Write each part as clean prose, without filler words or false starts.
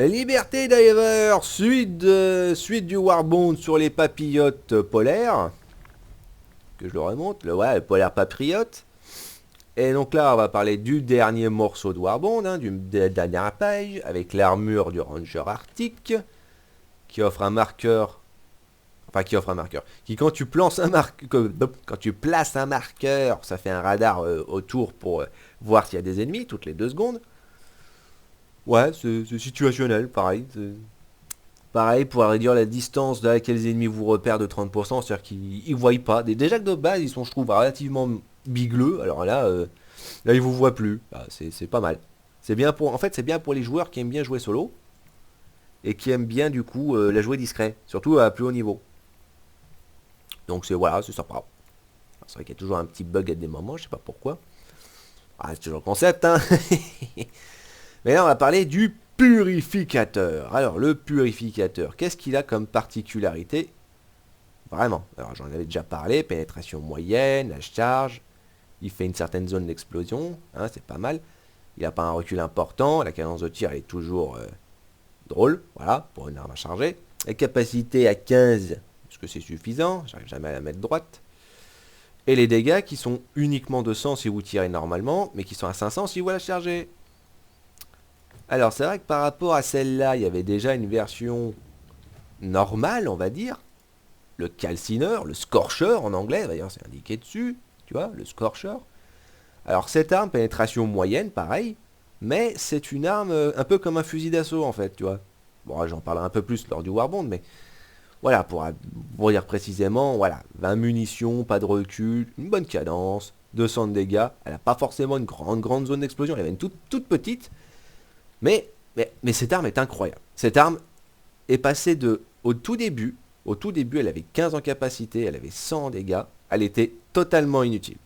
Liberté Diver, suite du Warbond sur les papillotes polaires. Que je le remonte, le polaire patriote. Et donc là, on va parler du dernier morceau de Warbond, de la dernière page, avec l'armure du Ranger Arctique, qui offre un marqueur. Enfin, qui offre un marqueur. Qui, quand tu places un marqueur, ça fait un radar autour pour voir s'il y a des ennemis, toutes les 2 secondes. Ouais, c'est situationnel, pareil. Pareil, pour réduire la distance à laquelle les ennemis vous repèrent de 30%, c'est-à-dire qu'ils ne voient pas. Déjà que de base, ils sont, je trouve, relativement bigleux. Alors là ils vous voient plus. Ah, c'est pas mal. C'est bien pour, en fait, c'est bien pour les joueurs qui aiment bien jouer solo et qui aiment bien du coup la jouer discret, surtout à plus haut niveau. Donc c'est sympa. C'est vrai qu'il y a toujours un petit bug à des moments, je sais pas pourquoi. Ah, c'est toujours le concept, hein. Mais là, on va parler du purificateur. Alors, le purificateur, qu'est-ce qu'il a comme particularité? Vraiment. Alors, j'en avais déjà parlé. Pénétration moyenne, la charge. Il fait une certaine zone d'explosion. Hein, c'est pas mal. Il n'a pas un recul important. La cadence de tir, elle est toujours drôle. Voilà, pour une arme à charger. La capacité à 15, est-ce que c'est suffisant? J'arrive jamais à la mettre droite. Et les dégâts qui sont uniquement de 100 si vous tirez normalement, mais qui sont à 500 si vous la chargez. Alors c'est vrai que par rapport à celle-là, il y avait déjà une version normale, on va dire. Le calcineur, le scorcher en anglais, d'ailleurs c'est indiqué dessus, tu vois, le scorcher. Alors cette arme, pénétration moyenne, pareil, mais c'est une arme un peu comme un fusil d'assaut en fait, tu vois. Bon, j'en parlerai un peu plus lors du Warbond, mais voilà, pour dire précisément, voilà, 20 munitions, pas de recul, une bonne cadence, 200 de dégâts. Elle n'a pas forcément une grande zone d'explosion, elle avait une toute petite. Mais cette arme est incroyable. Cette arme est passée au tout début, elle avait 15 en capacité, elle avait 100 en dégâts, elle était totalement inutile.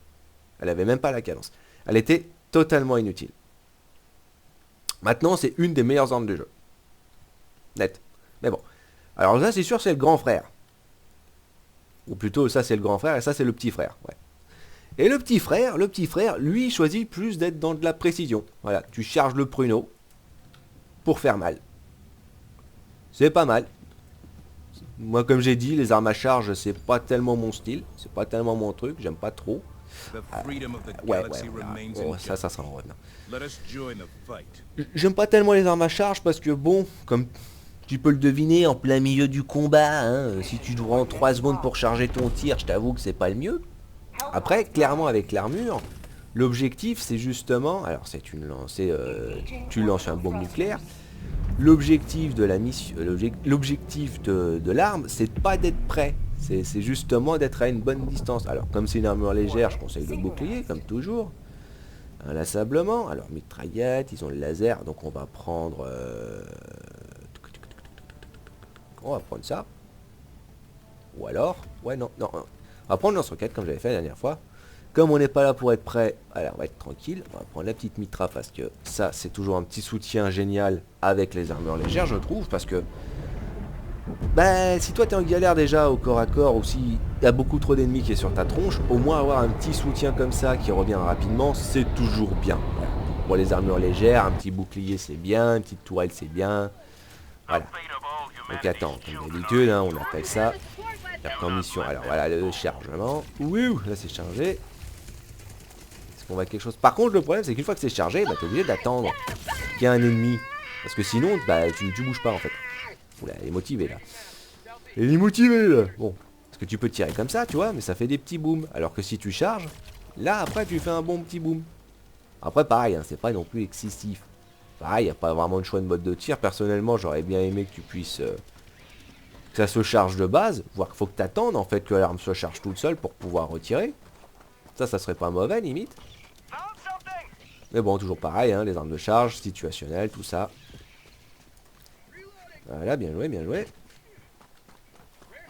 Elle avait même pas la cadence. Elle était totalement inutile. Maintenant, c'est une des meilleures armes du jeu. Net. Mais bon. Alors ça, c'est sûr, c'est le grand frère. Ou plutôt, ça, c'est le grand frère, et ça, c'est le petit frère. Ouais. Et le petit frère, lui, choisit plus d'être dans de la précision. Voilà, tu charges le pruneau pour faire mal. C'est pas mal. Moi, comme j'ai dit, les armes à charge, c'est pas tellement mon style. C'est pas tellement mon truc. J'aime pas trop. Oh, ça sera en run. J'aime pas tellement les armes à charge parce que, bon, comme tu peux le deviner, en plein milieu du combat, hein, si tu te rends 3 secondes pour charger ton tir, je t'avoue que c'est pas le mieux. Après, clairement, avec l'armure, l'objectif, c'est justement... Alors, c'est une lancée... tu lances un bombe nucléaire. L'objectif de la mission, l'objectif de l'arme, c'est pas d'être prêt, c'est justement d'être à une bonne distance. Alors comme c'est une armure légère, je conseille le bouclier, comme toujours, inlassablement. Alors mitraillette, ils ont le laser, donc on va prendre, ça. Ou alors, non, on va prendre lance-roquette comme j'avais fait la dernière fois. Comme on n'est pas là pour être prêt, allez, on va être tranquille. On va prendre la petite mitra parce que ça, c'est toujours un petit soutien génial avec les armures légères, je trouve. Parce que, bah, si toi t'es en galère déjà au corps à corps, ou s'il y a beaucoup trop d'ennemis qui est sur ta tronche, au moins avoir un petit soutien comme ça qui revient rapidement, c'est toujours bien. Voilà. Pour les armures légères, un petit bouclier c'est bien, une petite tourelle c'est bien. Voilà. Donc attends, comme d'habitude, hein, on appelle ça en mission. Alors voilà le chargement. Ouh, là c'est chargé. On va quelque chose. Par contre, le problème, c'est qu'une fois que c'est chargé, bah, t'es obligé d'attendre qu'il y ait un ennemi. Parce que sinon, bah, tu bouges pas en fait. Oula, elle est motivée là. Elle est motivée là. Bon, parce que tu peux tirer comme ça, tu vois, mais ça fait des petits booms. Alors que si tu charges, là après, tu fais un bon petit boom. Après, pareil, hein, c'est pas non plus excessif. Pareil, y a pas vraiment de choix de mode de tir. Personnellement, j'aurais bien aimé que tu puisses. Que ça se charge de base. Voire qu'il faut que t'attendes en fait que l'arme se charge toute seule pour pouvoir retirer. Ça serait pas mauvais limite. Mais bon, toujours pareil, hein, les armes de charge, situationnelles, tout ça. Voilà, bien joué, bien joué.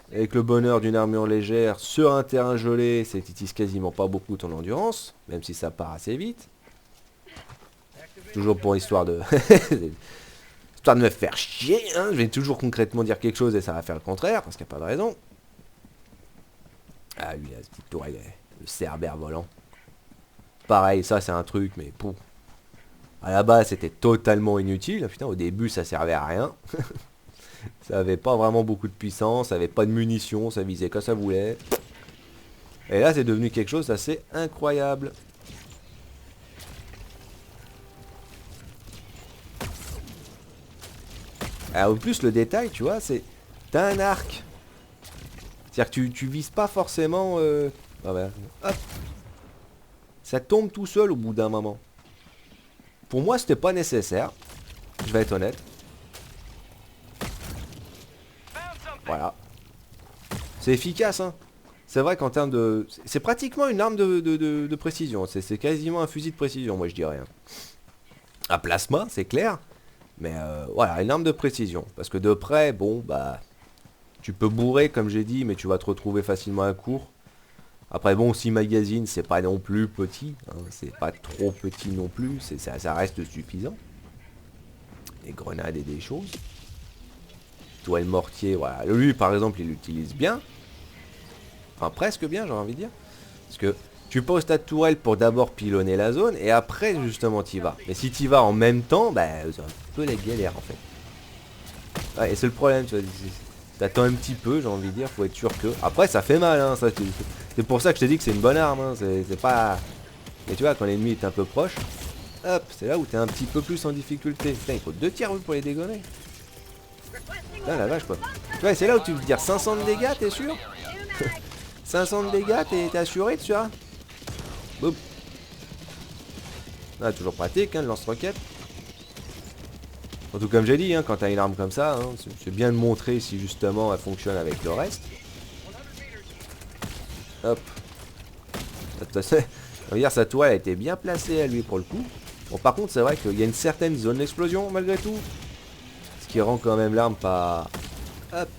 Avec le bonheur d'une armure légère sur un terrain gelé, ça n'utilise quasiment pas beaucoup ton endurance, même si ça part assez vite. Toujours pour histoire de... histoire de me faire chier, hein. Je vais toujours concrètement dire quelque chose et ça va faire le contraire, parce qu'il n'y a pas de raison. Ah, lui, là, ce petit tourelle, le cerbère volant. Pareil, ça c'est un truc, mais pouf. À la base, c'était totalement inutile. Putain, au début, ça servait à rien. Ça avait pas vraiment beaucoup de puissance, ça avait pas de munitions, ça visait quand ça voulait. Et là, c'est devenu quelque chose d'assez incroyable. Alors, en plus, le détail, tu vois, c'est... T'as un arc. C'est-à-dire que tu vises pas forcément... Ah ouais. Hop. Ça tombe tout seul au bout d'un moment. Pour moi, c'était pas nécessaire. Je vais être honnête. Voilà. C'est efficace, hein. C'est vrai qu'en termes de... C'est pratiquement une arme de précision. C'est quasiment un fusil de précision, moi je dirais. Un plasma, c'est clair. Mais voilà, une arme de précision. Parce que de près, bon, bah... Tu peux bourrer, comme j'ai dit, mais tu vas te retrouver facilement à court. Après, bon, 6 magazines, c'est pas non plus petit. Hein, c'est pas trop petit non plus. Ça reste suffisant. Des grenades et des choses. Toile mortier, voilà. Lui, par exemple, il l'utilise bien. Enfin, presque bien, j'ai envie de dire. Parce que tu poses ta tourelle pour d'abord pilonner la zone, et après, justement, t'y vas. Mais si t'y vas en même temps, bah, c'est un peu la galère, en fait. Ouais, et c'est le problème, tu vois. T'attends un petit peu, j'ai envie de dire, faut être sûr que... Après, ça fait mal, hein. C'est pour ça que je te dis que c'est une bonne arme, hein. C'est pas... Mais tu vois, quand l'ennemi est un peu proche, hop, c'est là où t'es un petit peu plus en difficulté. Putain, il faut 2 tirs pour les dégommer. Putain, la vache, quoi. Ouais, c'est là où tu veux dire 500 de dégâts, t'es sûr? 500 de dégâts, t'es assuré, tu vois? Boum. Ah, toujours pratique, hein, le lance-roquette. Surtout comme j'ai dit, hein, quand t'as une arme comme ça, hein, c'est bien de montrer si justement elle fonctionne avec le reste. Hop. On va dire sa toile a été bien placée à lui pour le coup. Bon, par contre, c'est vrai qu'il y a une certaine zone d'explosion malgré tout. Ce qui rend quand même l'arme pas... Hop.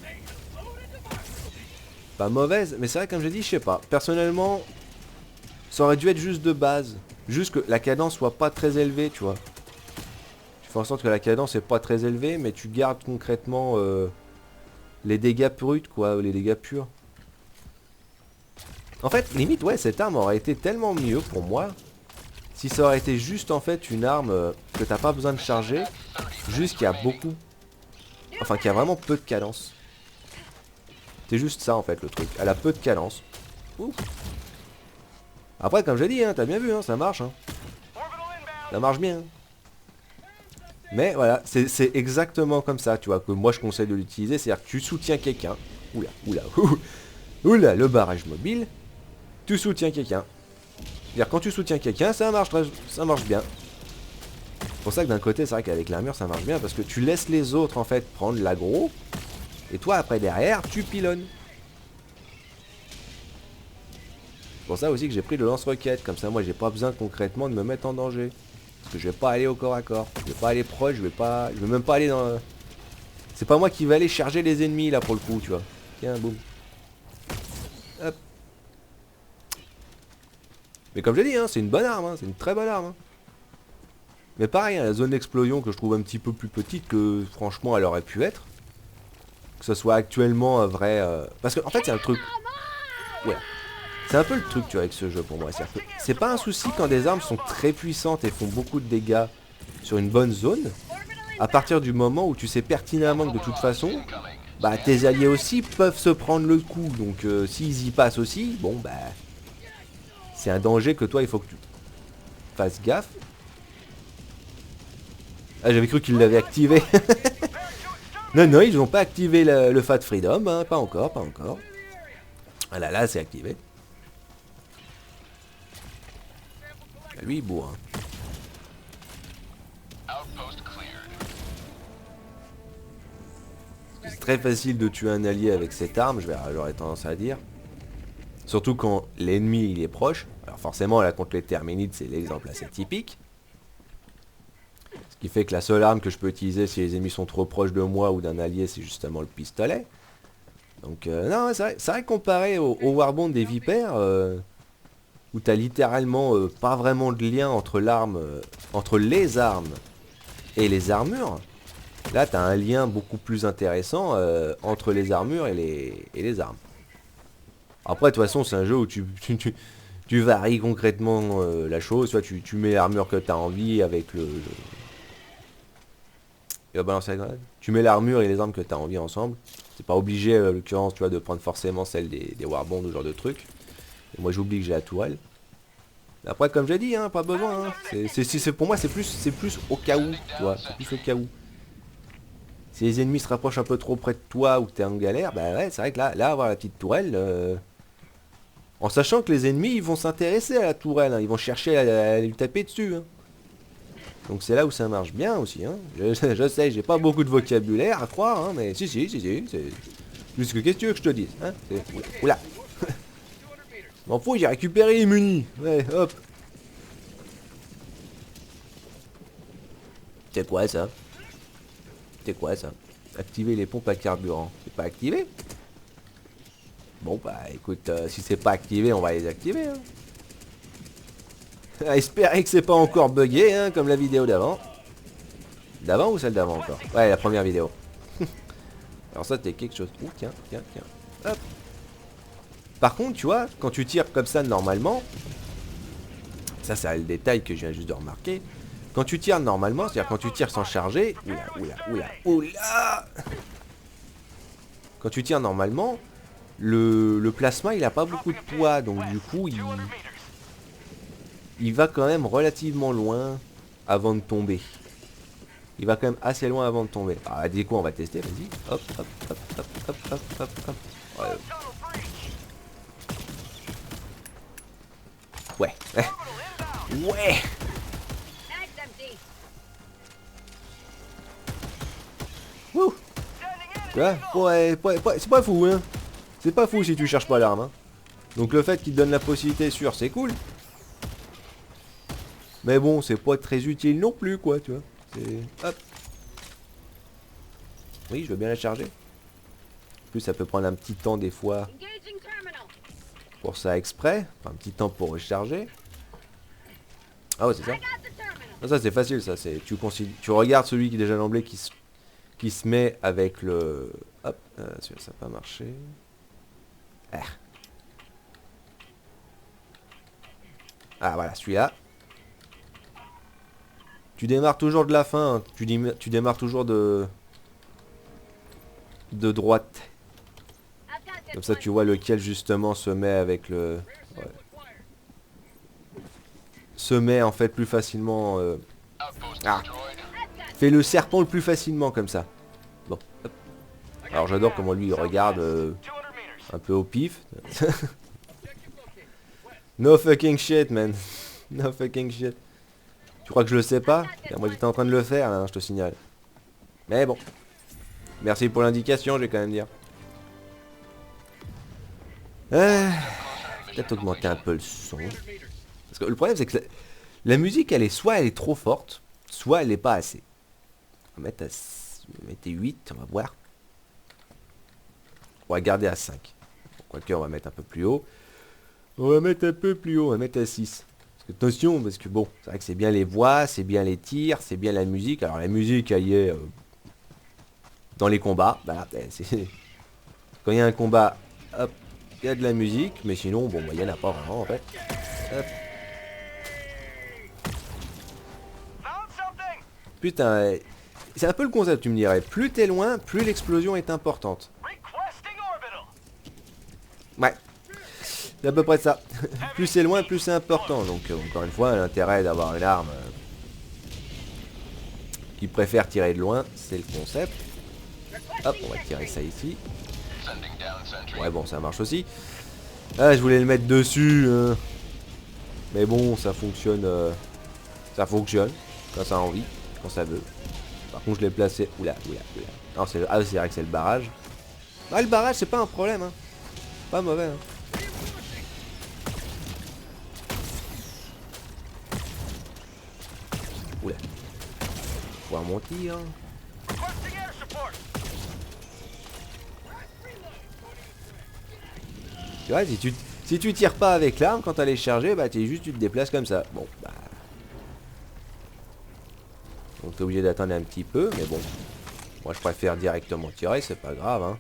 Pas mauvaise, mais c'est vrai, comme j'ai dit, je sais pas. Personnellement, ça aurait dû être juste de base. Juste que la cadence soit pas très élevée, tu vois. Tu fais en sorte que la cadence est pas très élevée, mais tu gardes concrètement les dégâts bruts, quoi, les dégâts purs. En fait, limite, ouais, cette arme aurait été tellement mieux pour moi si ça aurait été juste en fait une arme que t'as pas besoin de charger, juste qu'il y a beaucoup, enfin qu'il y a vraiment peu de cadence. C'est juste ça en fait le truc, elle a peu de cadence. Ouf. Après, comme j'ai dit, hein, t'as bien vu, hein, ça marche. Hein. Ça marche bien. Mais voilà, c'est exactement comme ça, tu vois, que moi je conseille de l'utiliser, c'est-à-dire que tu soutiens quelqu'un. Oula, oula, oula, le barrage mobile. Tu soutiens quelqu'un. C'est-à-dire quand tu soutiens quelqu'un, ça marche bien. C'est pour ça que d'un côté, c'est vrai qu'avec l'armure, ça marche bien, parce que tu laisses les autres en fait prendre l'aggro, et toi après derrière, tu pilonnes. C'est pour ça aussi que j'ai pris le lance-roquette, comme ça moi j'ai pas besoin concrètement de me mettre en danger. Parce que je vais pas aller au corps à corps, je vais pas aller proche, je vais même pas aller dans... C'est pas moi qui vais aller charger les ennemis là pour le coup, tu vois. Tiens, boum. Hop. Mais comme j'ai dit, hein, c'est une bonne arme, hein, c'est une très bonne arme. Hein. Mais pareil, hein, la zone d'explosion que je trouve un petit peu plus petite que franchement elle aurait pu être. Que ce soit actuellement un vrai... Parce qu'en fait c'est un truc... Ouais. C'est un peu le truc, tu vois, avec ce jeu pour moi. C'est pas un souci quand des armes sont très puissantes et font beaucoup de dégâts sur une bonne zone. À partir du moment où tu sais pertinemment que de toute façon, bah tes alliés aussi peuvent se prendre le coup. Donc s'ils y passent aussi, bon bah... C'est un danger que toi il faut que tu fasses gaffe. Ah, j'avais cru qu'ils l'avaient activé. Non, non, ils n'ont pas activé le Fat Freedom, hein, pas encore, pas encore. Voilà, là c'est activé. Lui il bourre. Hein. C'est très facile de tuer un allié avec cette arme, j'aurais tendance à dire. Surtout quand l'ennemi il est proche. Alors forcément là contre les terminites c'est l'exemple assez typique. Ce qui fait que la seule arme que je peux utiliser si les ennemis sont trop proches de moi ou d'un allié c'est justement le pistolet. Donc non c'est vrai comparé au Warband des Vipères où t'as littéralement pas vraiment de lien entre l'arme, entre les armes et les armures. Là t'as un lien beaucoup plus intéressant entre les armures et les armes. Après de toute façon c'est un jeu où tu varies concrètement la chose. Soit tu mets l'armure que tu as envie avec le... Il va balancer la grenade. Tu mets l'armure et les armes que tu as envie ensemble. C'est pas obligé, en l'occurrence, tu vois, de prendre forcément celle des Warbonds ou ce genre de trucs. Et moi, j'oublie que j'ai la tourelle. Après, comme j'ai dit, hein, pas besoin. Hein. Pour moi, c'est plus au cas où, tu vois. C'est plus au cas où. Si les ennemis se rapprochent un peu trop près de toi ou que t'es en galère, bah ouais, c'est vrai que là avoir la petite tourelle... En sachant que les ennemis, ils vont s'intéresser à la tourelle. Hein. Ils vont chercher à lui taper dessus. Hein. Donc c'est là où ça marche bien aussi. Hein. Je sais, j'ai pas beaucoup de vocabulaire à croire, hein, mais si. C'est juste que qu'est-ce que tu veux que je te dise, hein. Oula. M'en fous, j'ai récupéré les munis. Ouais, hop. C'est quoi ça? C'est quoi ça? Activer les pompes à carburant. C'est pas activé? Bon bah écoute, si c'est pas activé, on va les activer. Hein. Espérer que c'est pas encore bugué, hein, comme la vidéo d'avant. D'avant ou celle d'avant encore? Ouais, la première vidéo. Alors ça, c'était quelque chose. Ouh, tiens. Hop. Par contre, tu vois, quand tu tires comme ça normalement, ça c'est le détail que je viens juste de remarquer. Quand tu tires normalement, c'est-à-dire quand tu tires sans charger, oula. Quand tu tires normalement, le plasma il a pas beaucoup de poids, donc du coup il va quand même relativement loin avant de tomber. Il va quand même assez loin avant de tomber. Ah, dis quoi, on va tester, vas-y. Hop. Ouais. Ouais. Wouh. Tu vois, c'est pas fou, hein. C'est pas fou si tu cherches pas l'arme, hein. Donc le fait qu'il te donne la possibilité sûre, c'est cool. Mais bon, c'est pas très utile non plus, quoi, tu vois. Hop. Oui, je veux bien la charger. En plus, ça peut prendre un petit temps des fois. Pour ça exprès. Enfin, un petit temps pour recharger. Ah ouais, c'est ça. Ah, ça, c'est facile, ça. Tu regardes celui qui est déjà d'emblée qui se met avec le... Hop, ça n'a pas marché. Ah, voilà, celui-là. Tu démarres toujours de la fin. Hein. Tu démarres toujours de droite. Comme ça, tu vois lequel, justement, se met avec le... Ouais. Se met, en fait, plus facilement... Fais le serpent le plus facilement, comme ça. Bon, hop. Alors, j'adore comment lui, il regarde un peu au pif. No fucking shit, man. No fucking shit. Tu crois que je le sais pas? Moi, j'étais en train de le faire, hein, je te signale. Mais bon. Merci pour l'indication, je vais quand même dire. Peut-être augmenter un peu le son. Parce que le problème, c'est que la musique, elle est trop forte, soit elle n'est pas assez. On va mettre à 8, on va voir. On va garder à 5. Quoique, on va mettre un peu plus haut. On va mettre à 6. Parce que attention, parce que bon, c'est vrai que c'est bien les voix, c'est bien les tirs, c'est bien la musique. Alors la musique, elle y est dans les combats. Voilà, quand il y a un combat, hop, il y a de la musique. Mais sinon, bon, il n'y en a pas vraiment en fait. Hop. Putain, c'est un peu le concept, tu me dirais. Plus t'es loin, plus l'explosion est importante. Ouais. C'est à peu près ça. Plus c'est loin, plus c'est important. Donc, encore une fois, l'intérêt d'avoir une arme qui préfère tirer de loin, c'est le concept. Hop, on va tirer ça ici. Ouais, bon, ça marche aussi. Ah, je voulais le mettre dessus. Mais bon, ça fonctionne. Ça fonctionne. Quand ça a envie. Quand ça veut. Par contre, je l'ai placé. Oula. Non, c'est vrai que c'est le barrage. Ah, le barrage, c'est pas un problème. Hein. Pas mauvais. Hein. Oula. Faut voir mon tir. Tu vois, si tu tires pas avec l'arme, quand elle est chargée, bah tu te déplaces comme ça. Bon, bah... Donc t'es obligé d'attendre un petit peu, mais bon. Moi je préfère directement tirer, c'est pas grave, hein.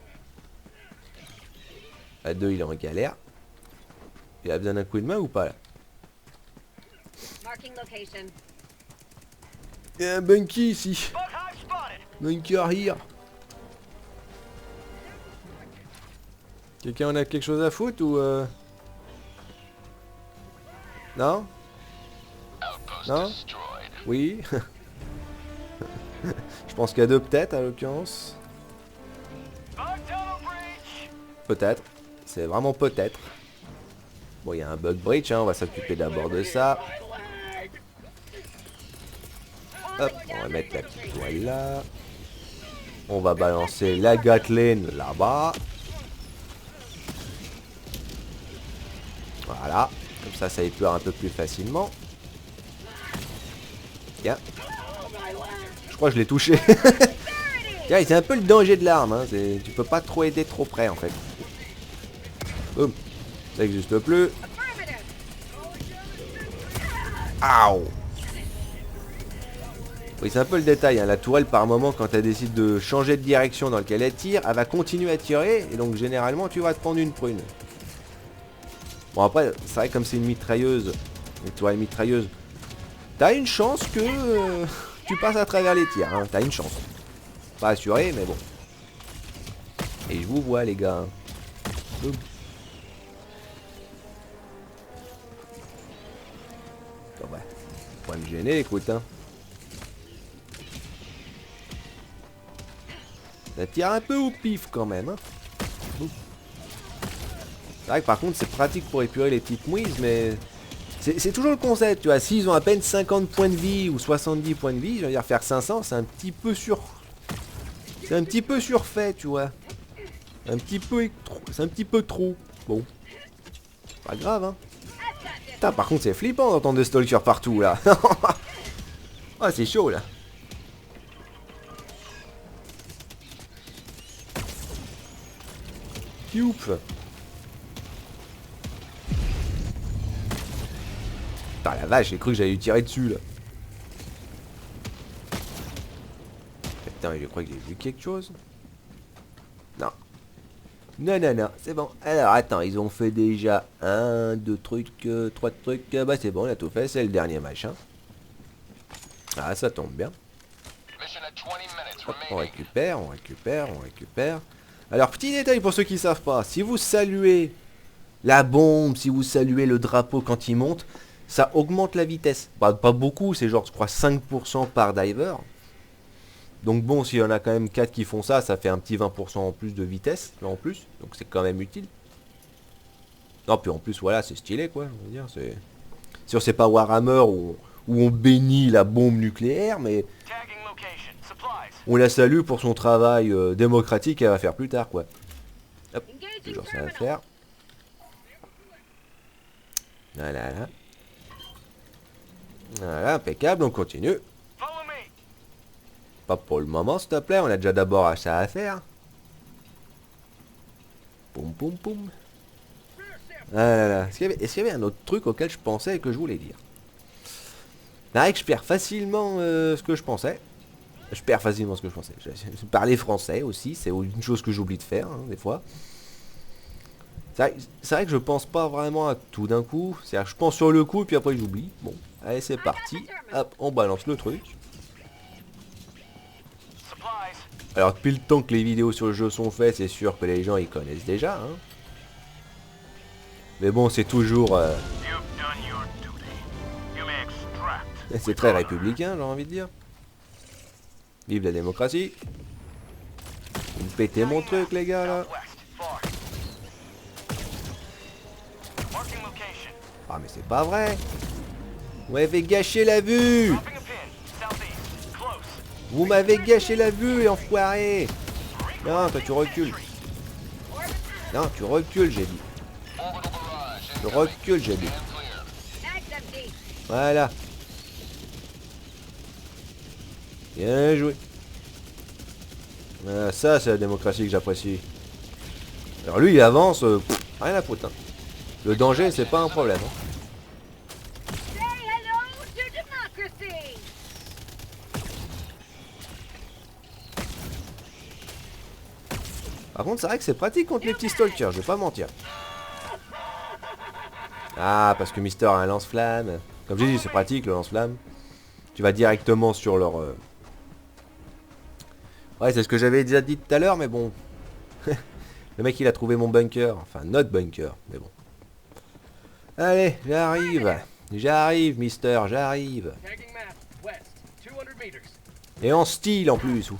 À 2, il est en galère. Il a besoin d'un coup de main ou pas là? Il y a un Bunky ici. Bunky arrière. Quelqu'un en a quelque chose à foutre ou Non? Non? Oui. Je pense qu'il y a deux peut-être à l'occurrence. Peut-être. C'est vraiment peut-être. Bon, il y a un bug breach, hein, on va s'occuper d'abord de ça. Hop, on va mettre la petite toile là. On va balancer la Gatling là-bas. Voilà. Comme ça épure un peu plus facilement. Tiens. Je crois que je l'ai touché. Tiens, c'est un peu le danger de l'arme. Hein. Tu peux pas trop aider trop près en fait. Boum. Ça n'existe plus. Aouh. Oui, c'est un peu le détail. Hein. La tourelle, par moment, quand elle décide de changer de direction dans laquelle elle tire, elle va continuer à tirer. Et donc, généralement, tu vas te prendre une prune. Bon, après, c'est vrai, comme c'est une mitrailleuse, une tourelle mitrailleuse, t'as une chance que tu passes à travers les tirs. Hein. T'as une chance. Pas assuré, mais bon. Et je vous vois, les gars. Boum. Bon, bah, faut pas me gêner, écoute. Hein. Ça tire un peu au pif quand même. Hein. C'est vrai que par contre c'est pratique pour épurer les petites mouises, mais c'est toujours le concept, tu vois. S'ils ont à peine 50 points de vie ou 70 points de vie, je veux dire faire 500, c'est un petit peu c'est un petit peu surfait, tu vois. C'est un petit peu trop. Bon. Pas grave, hein. Putain, par contre c'est flippant d'entendre des stalkers partout là. Ah, c'est chaud là. Youp. Putain, la vache, j'ai cru que j'allais lui tirer dessus là. Putain, je crois que j'ai vu quelque chose. Non. Non, non, non, c'est bon. Alors, attends, ils ont fait déjà 1, 2 trucs, 3 trucs. Bah, c'est bon, on a tout fait, c'est le dernier machin. Ah, ça tombe bien. Hop, on récupère, on récupère, on récupère. Alors, petit détail pour ceux qui savent pas. Si vous saluez la bombe, si vous saluez le drapeau quand il monte, ça augmente la vitesse. Pas beaucoup, c'est genre, je crois, 5% par diver. Donc bon, s'il y en a quand même 4 qui font ça, ça fait un petit 20% en plus de vitesse, là en plus. Donc c'est quand même utile. Non, puis en plus, voilà, c'est stylé, quoi. Je veux dire, c'est... Sûr, c'est pas Warhammer où on bénit la bombe nucléaire, mais... On la salue pour son travail démocratique qu'elle va faire plus tard, quoi. Hop, toujours ça à faire. Voilà, là. Voilà, impeccable, on continue. Pas pour le moment, s'il te plaît, on a déjà d'abord ça à faire. Poum, poum, poum. Ah là là. Est-ce qu'il y avait un autre truc auquel je pensais et que je voulais dire? C'est vrai que je perds facilement ce que je pensais. Je perds facilement ce que je pensais. Je parlais français aussi, c'est une chose que j'oublie de faire, hein, des fois. C'est vrai que je pense pas vraiment à tout d'un coup. C'est-à-dire que je pense sur le coup et puis après j'oublie. Bon, allez c'est parti. Hop, on balance le truc. Alors depuis le temps que les vidéos sur le jeu sont faites, c'est sûr que les gens ils connaissent déjà. Hein. Mais bon, c'est toujours... C'est très républicain, j'ai envie de dire. Vive la démocratie. Vous me pétez mon truc, les gars, là. Ah, mais c'est pas vrai. Vous m'avez gâché la vue. Vous m'avez gâché la vue, enfoiré. Non, toi, tu recules. Non, tu recules, j'ai dit. Tu recules, j'ai dit. Voilà. Bien joué. Ah, ça, c'est la démocratie que j'apprécie. Alors lui, il avance, rien à foutre. Hein. Le danger, c'est pas un problème. Hein. Par contre, c'est vrai que c'est pratique contre les petits stalkers, je vais pas mentir. Ah, parce que Mister a un lance-flamme. Comme j'ai dit, c'est pratique le lance-flamme. Tu vas directement sur leur... Ouais, c'est ce que j'avais déjà dit tout à l'heure, mais bon. Le mec, il a trouvé mon bunker. Enfin, notre bunker, mais bon. Allez, j'arrive. J'arrive, Mister, j'arrive. Et en style, en plus.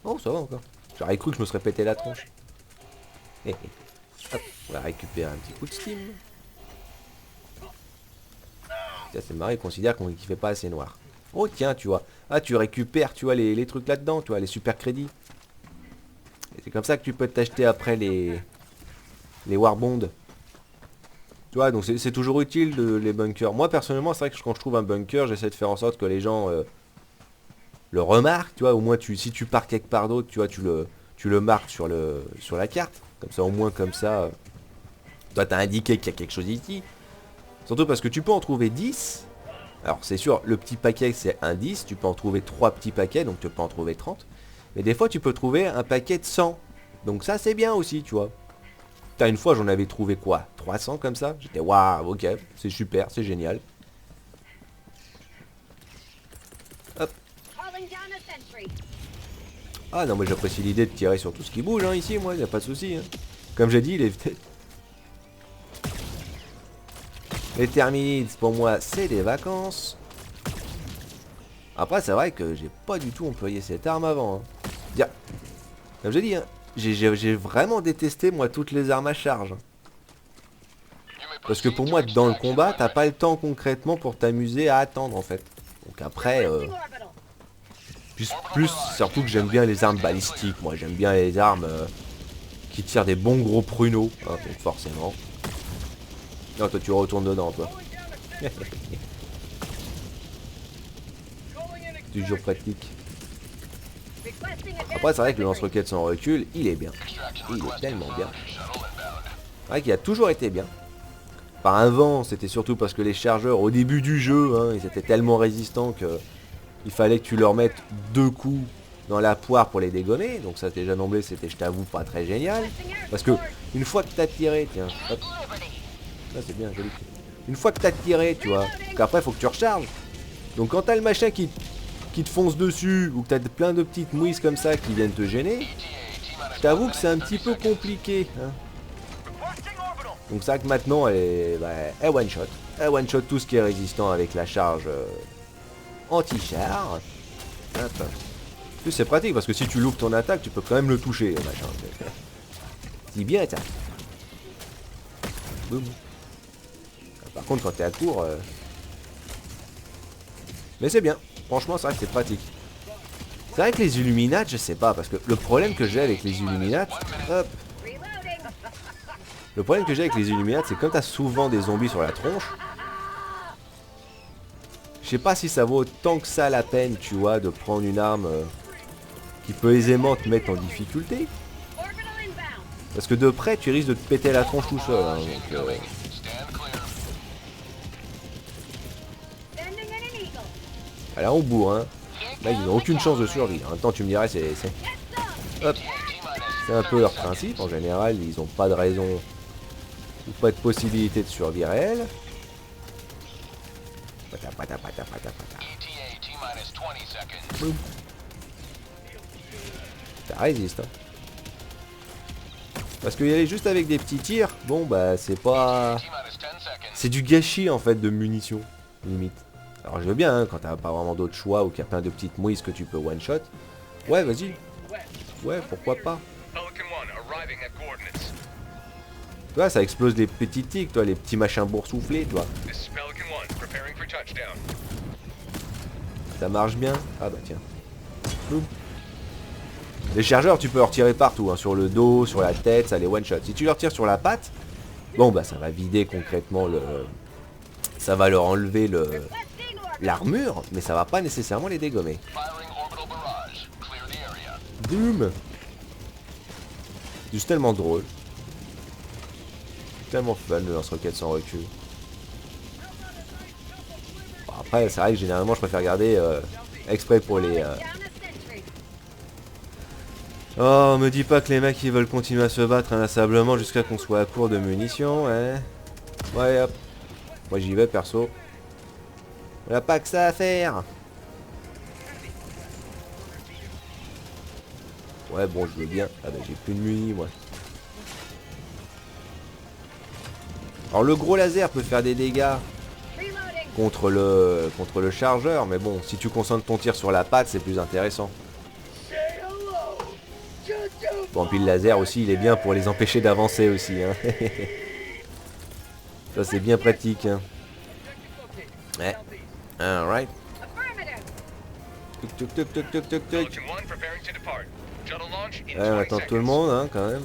Oh, ça va encore. J'aurais cru que je me serais pété la tronche. Hop, on va récupérer un petit coup de steam. C'est marrant, il considère qu'il fait pas assez noir. Oh tiens, tu vois. Ah, tu récupères, tu vois, les trucs là-dedans, tu vois, les super crédits. Et c'est comme ça que tu peux t'acheter après les Warbonds. Tu vois, donc c'est toujours utile les bunkers. Moi, personnellement, c'est vrai que quand je trouve un bunker, j'essaie de faire en sorte que les gens le remarquent, tu vois. Au moins, si tu pars quelque part d'autre, tu vois, tu le marques sur la carte. Comme ça, au moins, comme ça, toi, t'as indiqué qu'il y a quelque chose ici. Surtout parce que tu peux en trouver 10. Alors c'est sûr, le petit paquet c'est un 10, tu peux en trouver 3 petits paquets, donc tu peux en trouver 30. Mais des fois tu peux trouver un paquet de 100. Donc ça c'est bien aussi, tu vois. Putain, une fois j'en avais trouvé quoi, 300 comme ça. J'étais waouh, ok, c'est super, c'est génial. Hop. Ah non, moi j'apprécie l'idée de tirer sur tout ce qui bouge hein, ici, moi, y a pas de souci. Hein. Comme j'ai dit, les Terminides, pour moi, c'est des vacances. Après, c'est vrai que j'ai pas du tout employé cette arme avant. Hein. Bien. Comme j'ai dit, hein, j'ai vraiment détesté, moi, toutes les armes à charge. Parce que pour moi, dans le combat, t'as pas le temps concrètement pour t'amuser à attendre, en fait. Donc après... plus, surtout que j'aime bien les armes balistiques. Moi, j'aime bien les armes qui tirent des bons gros pruneaux. Hein, donc forcément. Non, toi, tu retournes dedans, toi. Toujours pratique. Après, c'est vrai que le lance-roquette sans recul, il est bien. Il est tellement bien. C'est vrai qu'il a toujours été bien. Par un vent, c'était surtout parce que les chargeurs, au début du jeu, hein, ils étaient tellement résistants que il fallait que tu leur mettes 2 coups dans la poire pour les dégommer. Donc ça, déjà d'emblée, c'était, je t'avoue, pas très génial. Parce que une fois que t'as tiré, tiens, hop. Ça, c'est bien, joli. Une fois que t'as tiré, tu vois, qu'après, faut que tu recharges. Donc quand t'as le machin qui te fonce dessus, ou que t'as plein de petites mouisses comme ça qui viennent te gêner, je t'avoue que c'est un petit peu compliqué. Hein. Donc c'est vrai que maintenant, elle one-shot. Elle one-shot tout ce qui est résistant avec la charge anti-char. En plus c'est pratique, parce que si tu loupes ton attaque, tu peux quand même le toucher, le machin. C'est bien ça. Boum. Par contre, quand t'es à court... Mais c'est bien. Franchement, c'est vrai que c'est pratique. C'est vrai que les Illuminates, je sais pas, parce que le problème que j'ai avec les Illuminates... Hop. Le problème que j'ai avec les Illuminates, c'est que comme t'as souvent des zombies sur la tronche... Je sais pas si ça vaut tant que ça la peine, tu vois, de prendre une arme qui peut aisément te mettre en difficulté. Parce que de près, tu risques de te péter la tronche tout seul. Hein, donc, là, on bourre, hein. Là, ils n'ont aucune chance de survie. En même temps, tu me dirais, c'est un peu leur principe. En général, ils n'ont pas de raison ou pas de possibilité de survie réelle. Boum. Ça résiste, hein. Parce que y aller juste avec des petits tirs, bon bah c'est pas... C'est du gâchis en fait de munitions, limite. Alors je veux bien, hein, quand t'as pas vraiment d'autre choix ou qu'il y a plein de petites mouisses que tu peux one-shot. Ouais, vas-y. Ouais, pourquoi pas. Tu vois, ça explose les petits tics, toi, les petits machins boursouflés, toi. Ça marche bien. Ah bah tiens. Boum. Les chargeurs, tu peux leur tirer partout, hein, sur le dos, sur la tête, ça les one-shot. Si tu leur tires sur la patte, bon bah ça va vider concrètement le... Ça va leur enlever l'armure, mais ça va pas nécessairement les dégommer. Boum. C'est juste tellement drôle. Tellement fun le lance-roquette sans recul. Bon, après, c'est vrai que généralement je préfère garder exprès pour les... Oh, me dis pas que les mecs ils veulent continuer à se battre inlassablement jusqu'à qu'on soit à court de munitions, hein. Ouais, hop. Moi j'y vais perso. On n'a pas que ça à faire. Ouais bon je veux bien. Ah bah j'ai plus de muni moi. Alors le gros laser peut faire des dégâts contre le chargeur, mais bon, si tu concentres ton tir sur la patte, c'est plus intéressant. Bon, puis le laser aussi, il est bien pour les empêcher d'avancer aussi. Hein. Ça, c'est bien pratique. Hein. Ouais. Alright. Tuk tuk tuk tuk tuk tuk. Ouais, on attend tout le monde, hein, quand même.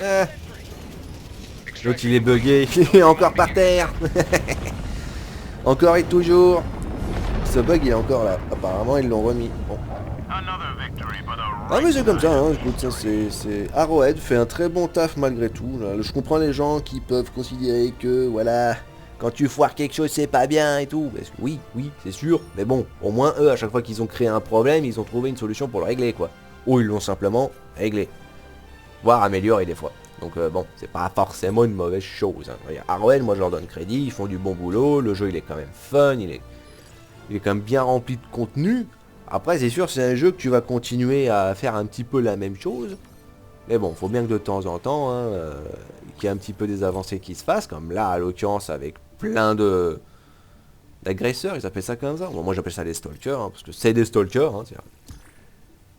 Ah. L'autre, il est bugué. Il est encore par terre. Encore et toujours. Ce bug, il est encore là. Apparemment, ils l'ont remis. Bon. Ah mais c'est comme ça, hein. Écoute, ça c'est... Arrowhead fait un très bon taf malgré tout. Là. Je comprends les gens qui peuvent considérer que, voilà, quand tu foires quelque chose, c'est pas bien et tout. Parce que oui, c'est sûr. Mais bon, au moins, eux, à chaque fois qu'ils ont créé un problème, ils ont trouvé une solution pour le régler, quoi. Ou ils l'ont simplement réglé. Voire amélioré des fois. Donc bon, c'est pas forcément une mauvaise chose. Hein. Arrowhead, moi je leur donne crédit, ils font du bon boulot, le jeu il est quand même fun, il est quand même bien rempli de contenu. Après c'est sûr c'est un jeu que tu vas continuer à faire un petit peu la même chose. Mais bon, faut bien que de temps en temps, hein, qu'il y ait un petit peu des avancées qui se fassent, comme là à l'occurrence avec plein de d'agresseurs, ils appellent ça comme ça. Bon, moi j'appelle ça des stalkers, hein, parce que c'est des stalkers. Hein,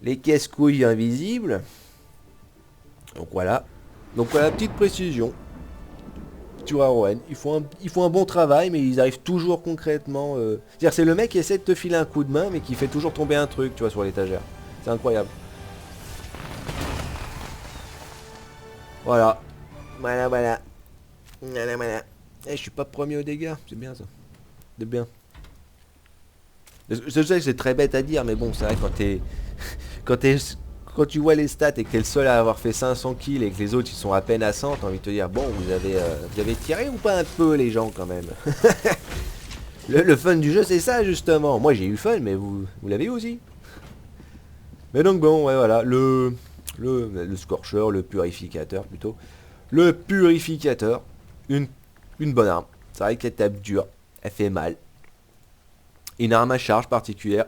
les casse-couilles invisibles. Donc voilà, petite précision. Sur Arrowhead, ils font un bon travail, mais ils arrivent toujours concrètement. C'est-à-dire c'est le mec qui essaie de te filer un coup de main, mais qui fait toujours tomber un truc, tu vois, sur l'étagère. C'est incroyable. Voilà. Voilà. Eh, je suis pas premier aux dégâts, c'est bien ça. C'est bien. Je sais que c'est très bête à dire, mais bon, c'est vrai quand t'es... Quand tu vois les stats et que t'es le seul à avoir fait 500 kills et que les autres ils sont à peine à 100, t'as envie de te dire, bon, vous avez tiré ou pas un peu les gens quand même. le fun du jeu c'est ça justement. Moi j'ai eu le fun, mais vous l'avez eu aussi. Mais donc bon, ouais voilà, le scorcher, le purificateur plutôt. Le purificateur, une bonne arme. C'est vrai qu'elle tape dur, elle fait mal. Une arme à charge particulière.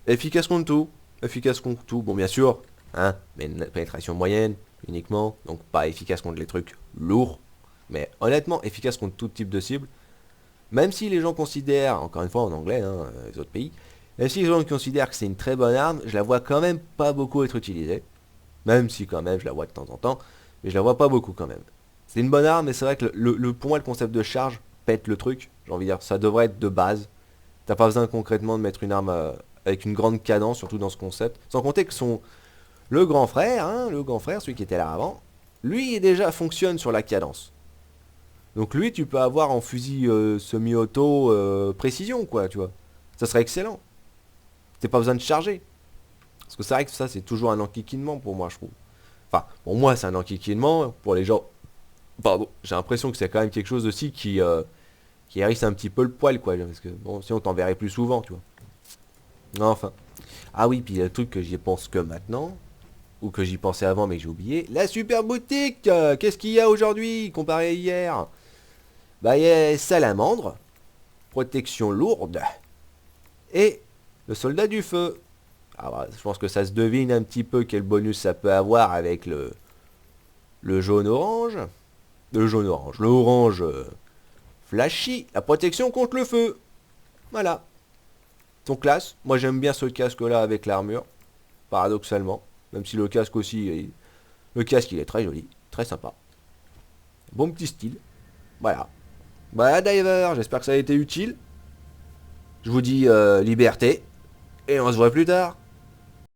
Efficace contre tout. Efficace contre tout. Bon, bien sûr, hein, mais une pénétration moyenne uniquement. Donc, pas efficace contre les trucs lourds. Mais honnêtement, efficace contre tout type de cible. Même si les gens considèrent, encore une fois en anglais, hein, les autres pays, même si les gens considèrent que c'est une très bonne arme, je la vois quand même pas beaucoup être utilisée. Même si quand même je la vois de temps en temps. Mais je la vois pas beaucoup quand même. C'est une bonne arme, mais c'est vrai que pour moi, le concept de charge pète le truc. J'ai envie de dire, ça devrait être de base. T'as pas besoin concrètement de mettre une arme avec une grande cadence, surtout dans ce concept. Sans compter que le grand frère, celui qui était là avant, lui déjà fonctionne sur la cadence. Donc lui, tu peux avoir en fusil semi-auto précision, quoi, tu vois. Ça serait excellent. T'as pas besoin de charger. Parce que c'est vrai que ça, c'est toujours un enquiquinement pour moi, je trouve. Enfin, pour moi, c'est un enquiquinement. Pour les gens, pardon, j'ai l'impression que c'est quand même quelque chose aussi qui hérisse un petit peu le poil, quoi. Parce que, bon, sinon, on t'en verrait plus souvent, tu vois. Enfin. Ah oui, puis il y a le truc que j'y pense que maintenant, ou que j'y pensais avant, mais que j'ai oublié. La super boutique. Qu'est-ce qu'il y a aujourd'hui, comparé à hier? Bah, il y a salamandre, protection lourde, et le soldat du feu. Ah bah, je pense que ça se devine un petit peu quel bonus ça peut avoir avec le jaune-orange. Le jaune-orange. Le orange flashy. La protection contre le feu. Voilà. Son classe. Moi j'aime bien ce casque-là avec l'armure. Paradoxalement. Même si le casque aussi... Le casque il est très joli. Très sympa. Bon petit style. Voilà. Voilà Diver. J'espère que ça a été utile. Je vous dis liberté. Et on se voit plus tard.